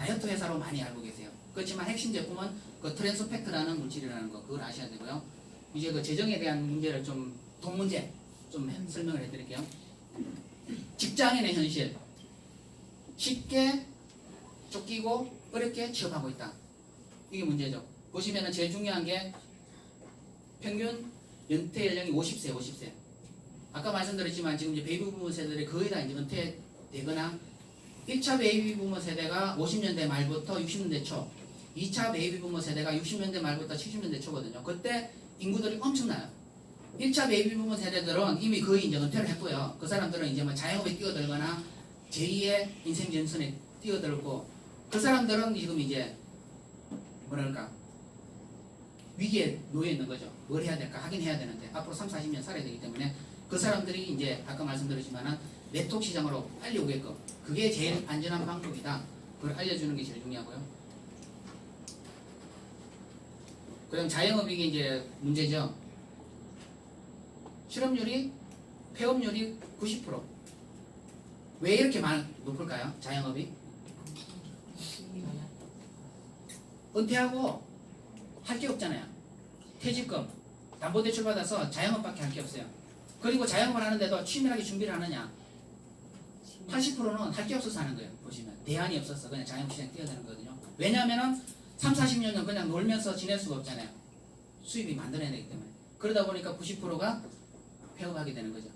다이어트 회사로 많이 알고 계세요. 그렇지만 핵심 제품은 그 트랜스팩트라는 물질이라는 거, 그걸 아셔야 되고요. 이제 그 재정에 대한 문제를 좀, 돈 문제 좀 설명을 해드릴게요. 직장인의 현실. 쉽게 쫓기고 어렵게 취업하고 있다. 이게 문제죠. 보시면은 제일 중요한 게 평균 연퇴 연령이 50세, 50세. 아까 말씀드렸지만 지금 이제 베이비 부모 세대들이 거의 다 이제 은퇴되거나 1차 베이비 부모 세대가 50년대 말부터 60년대 초, 2차 베이비 부모 세대가 60년대 말부터 70년대 초거든요. 그때 인구들이 엄청나요. 1차 베이비 부모 세대들은 이미 거의 이제 은퇴를 했고요. 그 사람들은 이제 뭐 자영업에 뛰어들거나 제2의 인생 전선에 뛰어들고, 그 사람들은 지금 이제 뭐랄까 위기에 놓여 있는 거죠. 뭘 해야 될까 하긴 해야 되는데 앞으로 3, 40년 살아야 되기 때문에 그 사람들이 이제 아까 말씀드렸지만은 네트워크 시장으로 빨리 오게끔, 그게 제일 안전한 방법이다. 그걸 알려주는 게 제일 중요하고요. 그다음 자영업이 이제 문제죠. 실업률이, 폐업률이 90%. 왜 이렇게 높을까요? 자영업이? 은퇴하고 할 게 없잖아요. 퇴직금, 담보대출 받아서 자영업밖에 할 게 없어요. 그리고 자영업을 하는데도 치밀하게 준비를 하느냐? 80%는 할 게 없어서 하는 거예요. 보시면 대안이 없어서 그냥 자영업시장에 뛰어드는 거거든요. 왜냐하면 3, 40년은 그냥 놀면서 지낼 수가 없잖아요. 수입이 만들어내야 되기 때문에. 그러다 보니까 90%가 폐업하게 되는 거죠.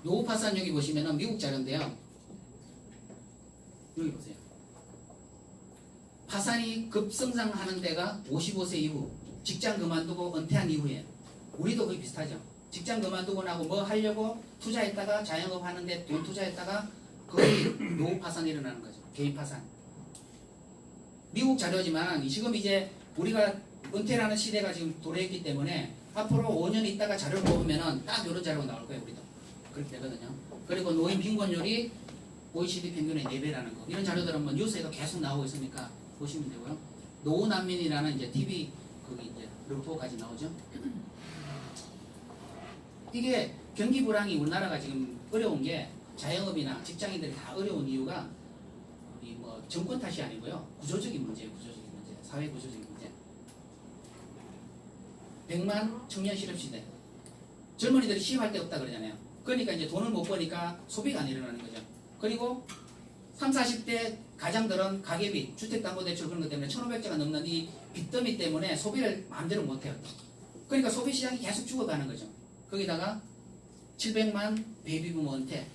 노후파산 여기 보시면은 미국 자료인데요. 여기 보세요. 파산이 급성장하는 데가 55세 이후, 직장 그만두고 은퇴한 이후에. 우리도 거의 비슷하죠. 직장 그만두고 나고 뭐 하려고 투자했다가 자영업 하는데 돈 투자했다가 거의 노후 파산이 일어나는 거죠. 개인 파산. 미국 자료지만 지금 이제 우리가 은퇴라는 시대가 지금 도래했기 때문에 앞으로 5년 있다가 자료를 보면은 딱 이런 자료가 나올 거예요. 우리도 그렇게 되거든요. 그리고 노인 빈곤율이 OECD 평균의 4배라는 거, 이런 자료들은 뭐 뉴스에도 계속 나오고 있으니까 보시면 되고요. 노후 난민이라는 이제 TV 거기 이제 르포까지 나오죠. 이게 경기 불황이 우리나라가 지금 어려운 게, 자영업이나 직장인들이 다 어려운 이유가 이 뭐 정권 탓이 아니고요. 구조적인 문제예요. 구조적인 문제. 사회 구조적인 문제. 100만 청년 실업 시대. 젊은이들이 시험할 데 없다 그러잖아요. 그러니까 이제 돈을 못 버니까 소비가 안 일어나는 거죠. 그리고 30, 40대 가장들은 가계비, 주택담보대출 그런 것 때문에 1,500조가 넘는 이 빚더미 때문에 소비를 마음대로 못해요. 그러니까 소비시장이 계속 죽어가는 거죠. 거기다가 700만 베이비부모 은퇴,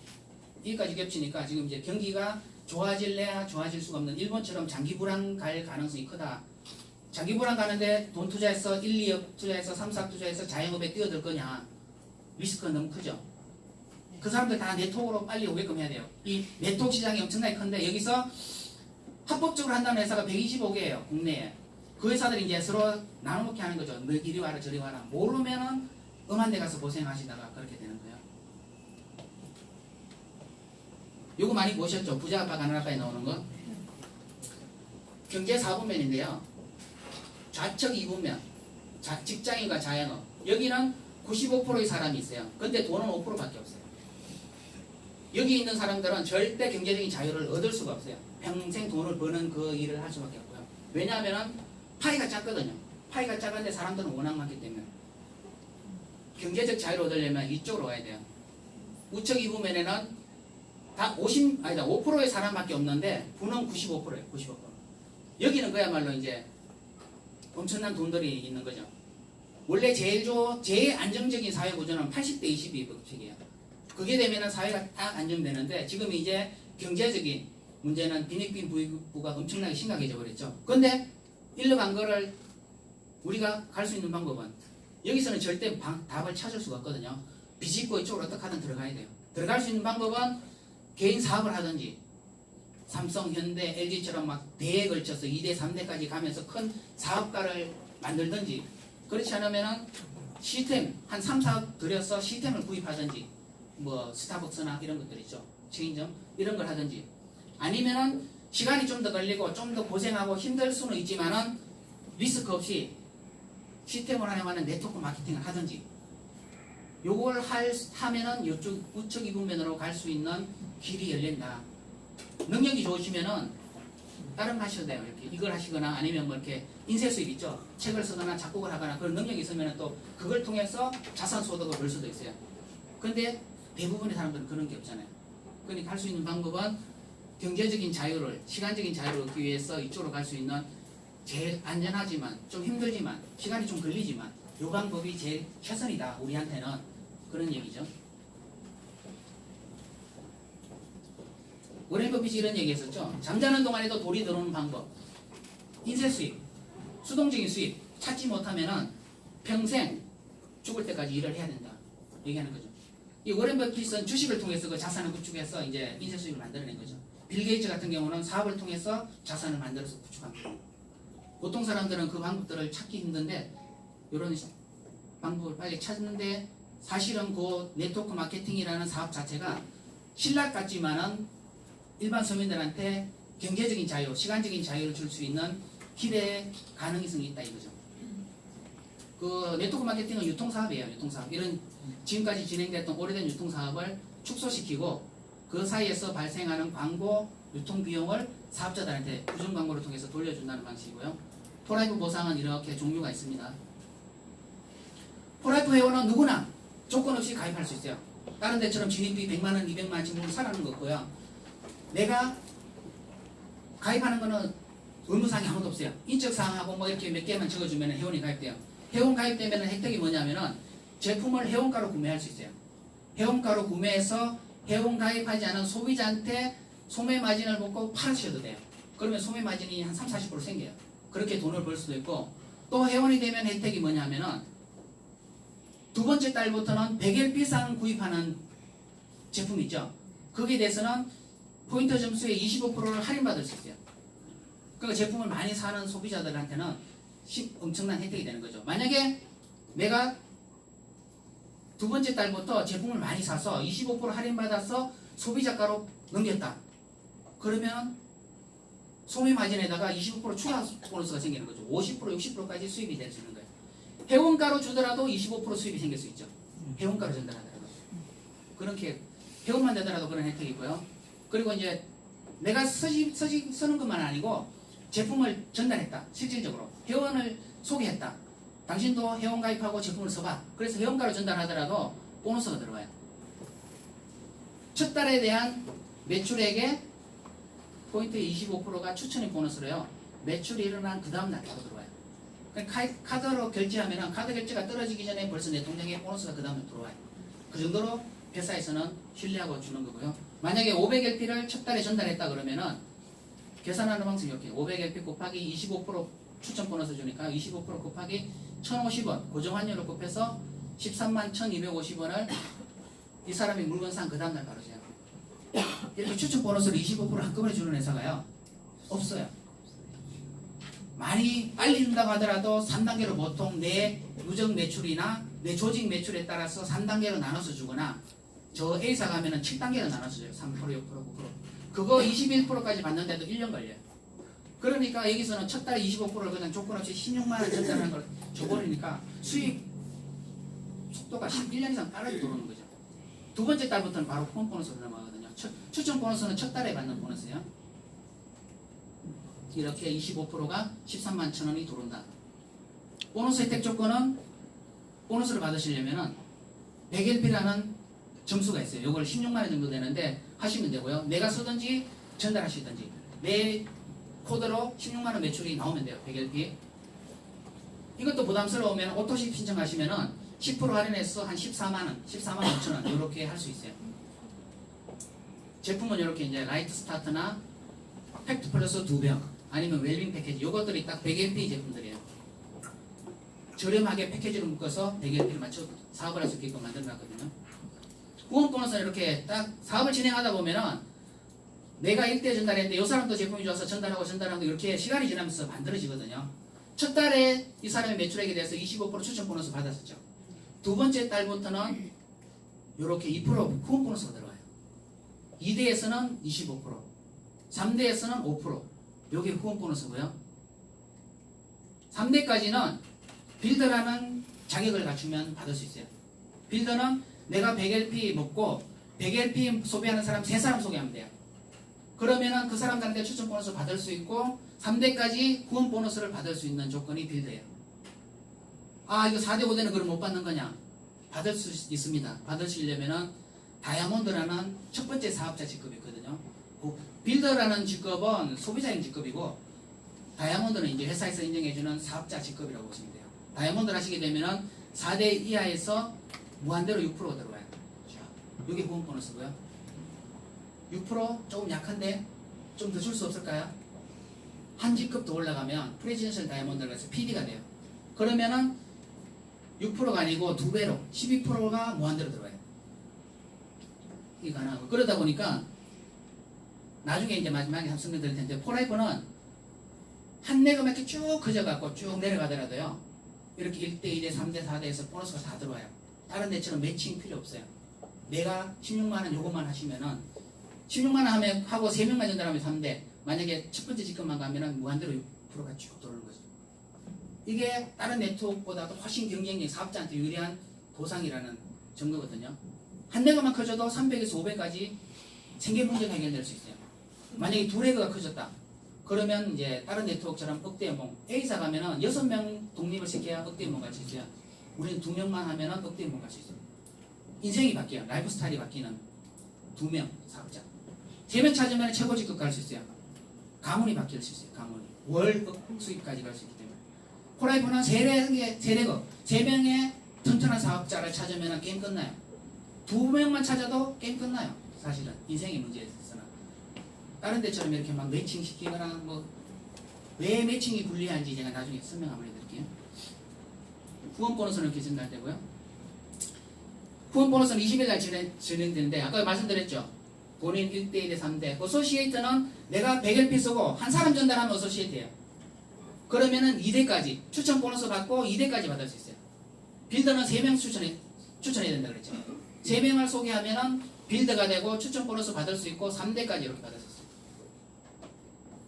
여기까지 겹치니까 지금 이제 경기가 좋아질래야 좋아질 수가 없는, 일본처럼 장기 불황 갈 가능성이 크다. 장기 불황 가는데 돈 투자해서 1, 2억 투자해서 3, 4억 투자해서 자영업에 뛰어들 거냐? 리스크가 너무 크죠. 그 사람들 다 네트워크로 빨리 오게끔 해야 돼요. 이 네트워크 시장이 엄청나게 큰데 여기서 합법적으로 한다는 회사가 125개예요. 국내에. 그 회사들이 이제 서로 나눠먹게 하는 거죠. 너 이리 와라 저리 와라. 모르면은 음한 데 가서 고생하시다가 그렇게 되는 거예요. 요거 많이 보셨죠? 부자 아빠 가난 아빠에 나오는 거. 경제 4분면인데요. 좌측 2분면. 직장인과 자영업. 여기는 95%의 사람이 있어요. 근데 돈은 5%밖에 없어요. 여기 있는 사람들은 절대 경제적인 자유를 얻을 수가 없어요. 평생 돈을 버는 그 일을 할 수밖에 없고요. 왜냐하면 파이가 작거든요. 파이가 작은데 사람들은 워낙 많기 때문에. 경제적 자유를 얻으려면 이쪽으로 와야 돼요. 우측 2분면에는 다 5%의 사람밖에 없는데 부는 95%예요. 95%. 여기는 그야말로 이제 엄청난 돈들이 있는 거죠. 원래 제일 안정적인 사회 구조는 80대 22 법칙이에요. 그게 되면은 사회가 딱 안정되는데 지금 이제 경제적인 문제는 빈익빈 부익부가 엄청나게 심각해져 버렸죠. 그런데 일로 간 거를 우리가 갈 수 있는 방법은, 여기서는 절대 답을 찾을 수가 없거든요. 비집고 이쪽으로 어떻게 하든 들어가야 돼요. 들어갈 수 있는 방법은 개인 사업을 하든지, 삼성, 현대, LG처럼 막 대에 걸쳐서 2대, 3대까지 가면서 큰 사업가를 만들든지, 그렇지 않으면은 시스템 한 3, 4억 들여서 시스템을 구입하든지, 뭐 스타벅스나 이런 것들 있죠. 체인점 이런 걸 하든지, 아니면은 시간이 좀 더 걸리고 좀 더 고생하고 힘들 수는 있지만은 리스크 없이 시스템을 활용하는 네트워크 마케팅을 하든지, 요걸 하면은 이쪽 우측 2분면으로 갈 수 있는 길이 열린다. 능력이 좋으시면은 다른 거 하셔도 돼요. 이렇게 이걸 하시거나 아니면 뭐 이렇게 인쇄 수입 있죠. 책을 쓰거나 작곡을 하거나 그런 능력이 있으면 또 그걸 통해서 자산 소득을 벌 수도 있어요. 근데 대부분의 사람들은 그런 게 없잖아요. 그러니까 할 수 있는 방법은 경제적인 자유를, 시간적인 자유를 얻기 위해서 이쪽으로 갈 수 있는 제일 안전하지만 좀 힘들지만 시간이 좀 걸리지만 이 방법이 제일 최선이다. 우리한테는 그런 얘기죠. 워렌 버핏이 이런 얘기 했었죠. 잠자는 동안에도 돈이 들어오는 방법. 인쇄 수입, 수동적인 수입 찾지 못하면은 평생 죽을 때까지 일을 해야 된다. 얘기하는 거죠. 이 워렌 버핏은 주식을 통해서 그 자산을 구축해서 이제 인쇄 수입을 만들어낸 거죠. 빌 게이츠 같은 경우는 사업을 통해서 자산을 만들어서 구축합니다. 보통 사람들은 그 방법들을 찾기 힘든데 이런 방법을 빨리 찾는데 사실은 그 네트워크 마케팅이라는 사업 자체가 신락 같지만은 일반 서민들한테 경제적인 자유, 시간적인 자유를 줄 수 있는 기대의 가능성이 있다 이거죠. 그 네트워크 마케팅은 유통사업이에요. 유통사업. 이런 지금까지 진행됐던 오래된 유통사업을 축소시키고 그 사이에서 발생하는 광고, 유통 비용을 사업자들한테 부정 광고를 통해서 돌려준다는 방식이고요. 포라이프 보상은 이렇게 종류가 있습니다. 포라이프 회원은 누구나 조건 없이 가입할 수 있어요. 다른 데처럼 진입비 100만원, 200만원 지금 사라는 거 없고요. 내가 가입하는 거는 의무사항이 아무도 없어요. 인적사항하고 뭐 이렇게 몇 개만 적어주면 회원이 가입돼요. 회원 가입되면 혜택이 뭐냐면은 제품을 회원가로 구매할 수 있어요. 회원가로 구매해서 회원 가입하지 않은 소비자한테 소매 마진을 먹고 팔으셔도 돼요. 그러면 소매 마진이 한 30-40% 생겨요. 그렇게 돈을 벌 수도 있고 또 회원이 되면 혜택이 뭐냐면은 두 번째 달부터는 100LP 구입하는 제품 있죠. 거기에 대해서는 포인트 점수의 25%를 할인받을 수 있어요. 그러니까 제품을 많이 사는 소비자들한테는 엄청난 혜택이 되는 거죠. 만약에 내가 두 번째 달부터 제품을 많이 사서 25% 할인받아서 소비자가로 넘겼다. 그러면 소매 마진에다가 25% 추가 보너스가 생기는 거죠. 50%, 60%까지 수입이 될 수 있는 거예요. 회원가로 주더라도 25% 수입이 생길 수 있죠. 회원가로 전달하더라도. 그렇게 회원만 되더라도 그런 혜택이 있고요. 그리고 이제 내가 쓰는 것만 아니고 제품을 전달했다. 실질적으로 회원을 소개했다. 당신도 회원 가입하고 제품을 써봐. 그래서 회원가로 전달하더라도 보너스가 들어와요. 첫 달에 대한 매출액의 포인트의 25%가 추천의 보너스로요. 매출이 일어난 그 다음 날 바로 들어와요. 그러니까 카드로 결제하면 카드 결제가 떨어지기 전에 벌써 내 통장에 보너스가 그 다음에 들어와요. 그 정도로 회사에서는 신뢰하고 주는 거고요. 만약에 500LP를 첫 달에 전달했다 그러면은 계산하는 방식이 이렇게 500LP 곱하기 25% 추천 보너스 주니까 25% 곱하기 1,050원 고정환율을 곱해서 13만 1,250원을 이 사람이 물건 산 그 다음날 바로 줘요. 이렇게 추천 보너스를 25% 한꺼번에 주는 회사가요 없어요. 많이 빨리 준다고 하더라도 3단계로 보통 내 누적 매출이나 내 조직 매출에 따라서 3단계로 나눠서 주거나 저 A사 가면은 7단계로 나눠서 줘요. 3%, 6%, 9%. 그거 21%까지 받는데도 1년 걸려요. 그러니까 여기서는 첫 달에 25%를 그냥 조건 없이 16만 원 전달하는 걸 줘버리니까 수익 속도가 1년 이상 빠르게 들어오는 거죠. 두 번째 달부터는 바로 후원 보너스로 넘어가거든요. 추천 보너스는 첫 달에 받는 보너스예요. 이렇게 25%가 13만 1,000원이 들어온다. 보너스 혜택 조건은 보너스를 받으시려면은 100LP라는 점수가 있어요. 이걸 16만 원 정도 되는데 하시면 되고요. 내가 쓰든지 전달하시든지 내 코드로 16만 원 매출이 나오면 돼요. 100LP. 이것도 부담스러우면 오토십 신청하시면은 10% 할인해서 한 14만 원, 14만 5천 원 이렇게 할 수 있어요. 제품은 이렇게 이제 라이트 스타트나 팩트 플러스 2병 아니면 웰빙 패키지 이것들이 딱 100LP 제품들이에요. 저렴하게 패키지를 묶어서 100LP를 맞춰 사업을 할 수 있게끔 만들어놨거든요. 후원 보너스는 이렇게 딱 사업을 진행하다 보면은 내가 1대 전달했는데 이 사람도 제품이 좋아서 전달하고 이렇게 시간이 지나면서 만들어지거든요. 첫 달에 이 사람의 매출액에 대해서 25% 추천 보너스 받았었죠. 두 번째 달부터는 이렇게 2% 후원 보너스가 들어와요. 2대에서는 25%, 3대에서는 5%. 이게 후원 보너스고요. 3대까지는 빌더라는 자격을 갖추면 받을 수 있어요. 빌더는 내가 100LP 먹고 100LP 소비하는 사람 3사람 소개하면 돼요. 그러면은 그 사람들한테 추천 보너스 받을 수 있고 3대까지 후원 보너스를 받을 수 있는 조건이 빌드예요. 아 이거 4대 5대는 그럼 못 받는 거냐? 받을 수 있습니다. 받으시려면은 다이아몬드라는 첫 번째 사업자 직급이 있거든요. 그 빌더라는 직급은 소비자인 직급이고 다이아몬드는 이제 회사에서 인정해주는 사업자 직급이라고 보시면 돼요. 다이아몬드를 하시게 되면은 4대 이하에서 무한대로 6%가 들어와요. 자, 이게 후원 보너스고요. 6% 조금 약한데 좀 더 줄 수 없을까요? 한 직급 더 올라가면 프레지던셜 다이아몬드가 해서 PD가 돼요. 그러면은 6%가 아니고 2배로 12%가 무한대로 들어와요. 이게 가능하고 그러다 보니까 나중에 이제 마지막에 한번 설명드릴 텐데 폴라이프는 한 내가 이렇게 쭉 커져갖고 쭉 내려가더라도요 이렇게 1대, 2대, 3대, 4대에서 보너스가 다 들어와요. 다른 데처럼 매칭 필요 없어요. 내가 16만원 요것만 하시면은 16만원 하고 3명만 전달하면 3대 만약에 첫 번째 직급만 가면은 무한대로 6%가 쭉 돌는 거죠. 이게 다른 네트워크보다도 훨씬 경쟁력 사업자한테 유리한 보상이라는 정도거든요. 한 레그만 커져도 300에서 500까지 생계 문제가 해결될 수 있어요. 만약에 2레그가 커졌다. 그러면 이제 다른 네트워크처럼 억대 연봉 A사 가면은 6명 독립을 시켜야 억대 연봉 갈 수 있어요. 우리는 2명만 하면은 억대 연봉 갈 수 있어요. 인생이 바뀌어요. 라이프 스타일이 바뀌는 2명 사업자. 3명 찾으면 최고 직급 갈 수 있어요. 가문이 바뀔 수 있어요. 가문이. 월 수입까지 갈 수 있기 때문에. 폴라이프는 3레그 3명의 튼튼한 사업자를 찾으면 게임 끝나요. 2명만 찾아도 게임 끝나요. 사실은 인생의 문제에 있어서는 다른 데처럼 이렇게 막 매칭 시키거나 뭐 왜 매칭이 불리한지 제가 나중에 설명 한번 해드릴게요. 후원 보너스는 이렇게 전달되고요. 후원 보너스는 20일 날 진행되는데 아까 말씀드렸죠. 본인 1대 1대 3대 어소시에이트는 내가 100LP 쓰고 한 사람 전달하면 어소시에이트예요. 그러면은 2대까지 추천 보너스 받고 2대까지 받을 수 있어요. 빌더는 3명 추천해야 된다 그랬죠. 3명을 소개하면은 빌드가 되고 추천 보너스 받을 수 있고 3대까지 이렇게 받을 수 있어요.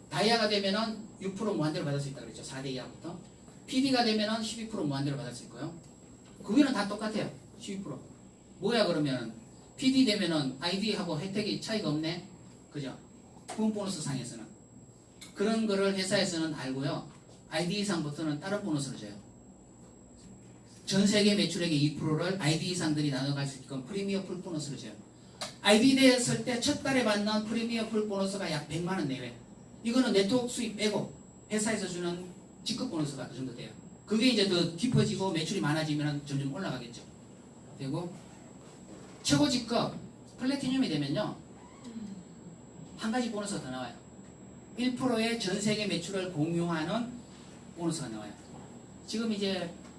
다이아가 되면은 6% 무한대로 받을 수 있다 그랬죠. 4대 이하부터. PD가 되면은 12% 무한대로 받을 수 있고요. 그거는 다 똑같아요. 12%. 뭐야 그러면은 PD 되면은 ID하고 혜택이 차이가 없네. 그죠? 후원 보너스 상에서는. 그런 거를 회사에서는 알고요. ID 이상부터는 다른 보너스를 줘요. 전 세계 매출액의 2%를 ID 이상들이 나눠갈 수 있게끔 프리미어 풀 보너스를 줘요. ID 됐을 때 첫 달에 받는 프리미어 풀 보너스가 약 100만원 내외. 이거는 네트워크 수입 빼고 회사에서 주는 직급 보너스가 그 정도 돼요. 그게 이제 더 깊어지고 매출이 많아지면 점점 올라가겠죠. 되고 최고 직급 플래티늄이 되면요 한 가지 보너스가 더 나와요. 1%의 전 세계 매출을 공유하는 보너스가 나와요. 지금 이제